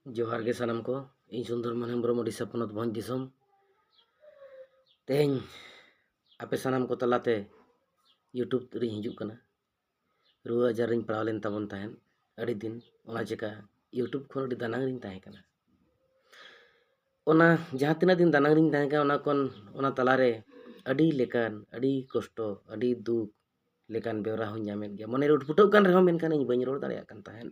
जोहार गे सानाम को इन सुंदर मन हेम्ब्रम ओडिशा पनत भंज दिसम तेहें आपे सानाम को तलाते यूट्यूब री हिजुक कना रुआ आजार रिन पड़ाव लेन ताबन ताहेन अड़ी दिन ओना चेका यूट्यूब खन अड़ी दानांग रिन ताहें कना ओना जहाँ तिना दिन दानांग रिन ताहें कना ओना कोन ओना तलारे अड़ी लेकान अड़ी कष्टो अड़ी दुख लेकान बेवरा हो ᱧᱟᱢᱮᱫ गया मने उठपुटो कान रहो मेनखान ᱤᱧ ᱵᱟᱹᱧ ᱨᱚᱲ ᱫᱟᱲᱮᱭᱟᱜ ᱠᱟᱱ ᱛᱟᱦᱮᱱ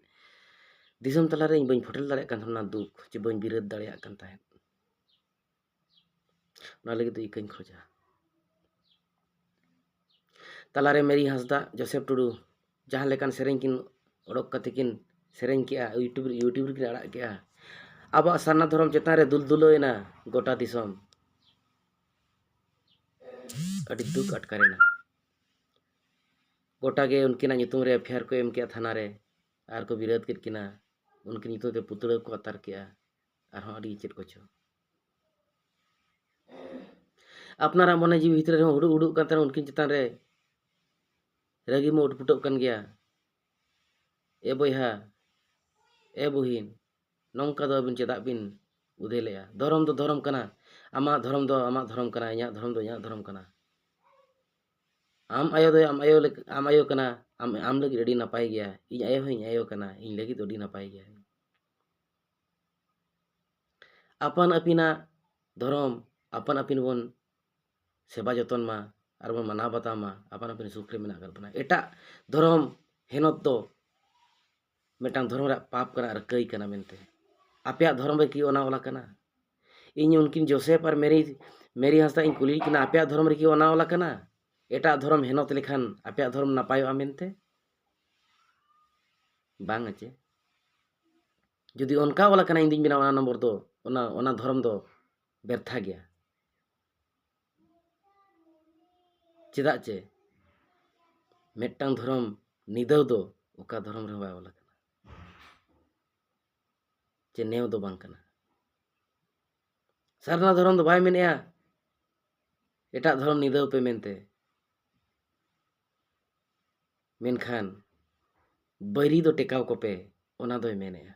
दिसम तलारे ᱤᱧ ᱵᱟᱹᱧ ᱯᱷᱚᱴᱮᱞ ᱫᱟᱲᱮᱭᱟᱜ ᱠᱟᱱ ᱛᱟᱦᱮᱱᱟ दुख ᱪᱮ ᱵᱟᱹᱧ ᱵᱤᱨᱟᱹᱫ ᱫᱟᱲᱮᱭᱟᱜ ᱠᱟᱱ ᱛᱟᱦᱮᱱ ᱚᱱᱟ ᱞᱟᱹᱜᱤᱫ ᱫᱚ ᱤᱠᱟᱹᱧ ᱠᱷᱚᱡᱟ तलारे मेरी हंसदा जोसेफ टुडू जहाँ लेकान सेरें किन ओडोक कते किन सेरें किया यूट्यूब किन अड़ा किया अब सारना धर्म चेतान रे दुलदुलोयना गोटा दिसम अड़ी दुख अटकारेना गोटा गे उनकिना ᱧᱩᱛᱩᱢ रे एफआईआर को एम किया थाना रे आर को विरोध केद किना उनकिन ᱧᱩᱛᱩᱢ ते पुतड़ा को अतार किया आर हूँ अड़ी चेद कोचो अपनारा मने जीव भीतर रे हुडुक हुडुक कान तान उनकिन चेतान रे रगी मो उठपुटोक कान गया ए बयहा ए बुहिन नौका दो बिन चेदा बिन उदेलेया धर्म दो धर्म कना आमा धर्म कना इᱧᱟᱹᱜ धर्म दो इᱧाᱹᱜ धर्म कना आम आयो दो आम आयो कना आम लगी अड़ी नपाय गया इñ आयो हई आयो कना इñ लगी अड़ी नपाय गया अपन अपिना धर्म अपन अपिन बन सेवा जतन मा आर बन माना बाता मा अपन अपिन सुख रे मेना कर बना एटा धर्म हेनत दो मेटांग धर्म रे पाप कना आर कई कना मेनते आपेया धर्म रे की ओना वाला कना इñ उनकिन जोसेफ और मेरी हंसदा इñ कुली किना आपेया धर्म रे की ओना वाला कना एटा धर्म हेनत लेखान आपेया धर्म नापायोआ मेनते बांग आचे जुदी उनका वाला कना इñ दिन बिना ओना नंबर दो ओना धर्म दो व्यर्था गया चेदा चे मेटांग धर्म निदव दो ओका धर्म रे बाय वाला कना चे नेव दो बांग कना सारना धर्म दो बाय मेनेया एटा धर्म निदव पे मेनते मेनखान बैरी दो टेकाव को पे ओना दोय मेनेया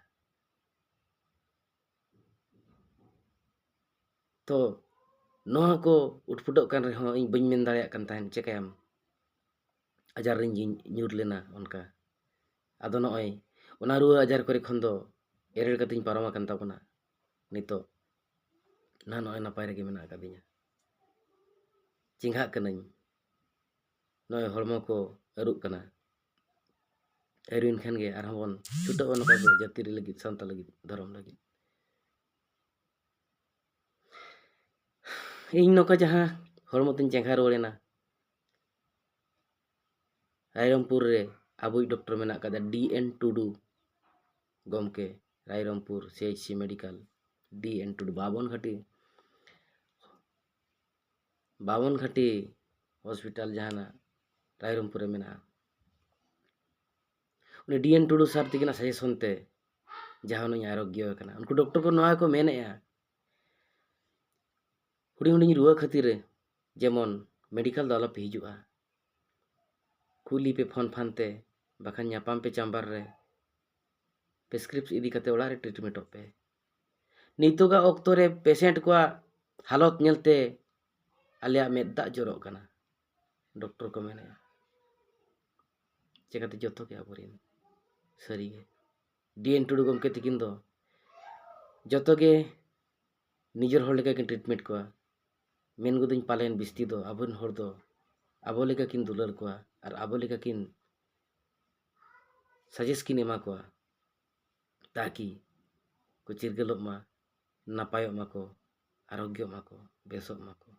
तो नोहा को उठपुटोक कान रे इñ बइन मेन दाड़ेयाक कान ताहेन चेकायाम आजार रिñ ᱧᱩᱨ लेना उनका आदो नॉय ओना रुआ आजार करे खन दो एरेर कतिñ पारम आकान ताबोना नितो ना नॉय नापाय रेगे मेना आकादिña चिंघाक कनाñ नॉय हड़मो को अरुक कना एरुइन खान गे आर बन छुटो नका को जाति रे लगी सान्ता लगी धर्म लगी इñ नका जहाँ हड़मो तिñ चेंघा रुवाड़ेना रायरंगपुर रे आबुई डॉक्टर मेना कदा डीएन टुडू गमके Rairangpur CHC medical DN Tudu बावन घाटी हॉस्पिटल जहाना रायरंगपुर रे मेना उनी डीएन टुडू सर तिकिना सजेशन ते जहाँ उनी आरोग्य कना उनको डॉक्टर को नोआ को मेनेया हुडिंग हुडिंग रुआ खातिर जेमन मेडिकल दो आलोपे हिजुआ कुली पे फोन फानते बाखान ᱧᱟᱯᱟᱢ पे चांबर रे प्रेस्क्रिप्शन इदी कते ओड़ा रे ट्रीटमेंट पे नितोगा ऑक्तो रे पेशेंट को हालत नेलते आलिया मेदा जोरो कना डॉक्टर को मेने चेकाते जतो के आबोरिन सरी गे डीएन टुडू गमके तिकिन दो जतो गे निजर हर लेका किन ट्रीटमेंट को मेन गुदिन पालेन बिस्ती दो आबोन हर दो आबो लेका किन दुलार को और आबो लेका किन सजेस्ट किन एमा को ताकि को चिरगलो मा नापायो मा को आरोग्य मा को बेसो मा को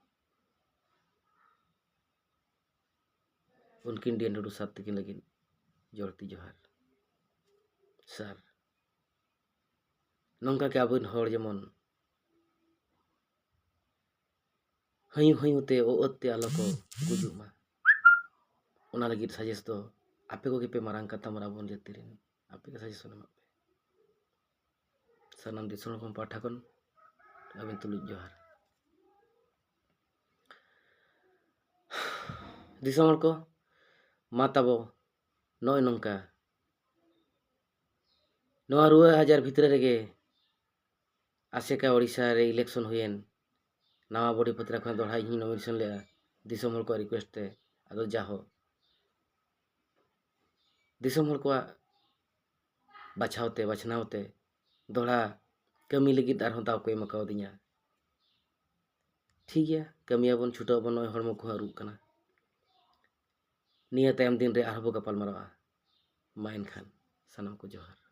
उनकिन डीएन टुडू साथ तिकिन लगी जोरती जोहार सर नौका के आबोन हर जेमन हयु हयुते ओते आलो को गुजुमा ओना लगी सजेस्ट दो आपे को पे मारांग कथा मराबन जतिरिन आपे के सजेशन एमा पे सनम दिसोन को पाठाकन अबिन तुलुज जोहार दिसोम को माताबो नॉय नौका नोआ रुआ हजार भितर रेगे आसेका ओडिशा रे इलेक्शन हुएन नवा बॉडी पत्रा खन दोड़ा इन नॉमिनेशन ले दिसम हल को रिक्वेस्ट ते आदो जाहो दिसम हल को बाछावते बाछनावते दोड़ा कमी लगित आरहों दाव को एम कावदिया ठीक गया कमियाबन छुटाबन नय हरमो को आरुब कना निया तायम दिन रे आरबो गपाल मारवा मा एनखान सनम को जोहार।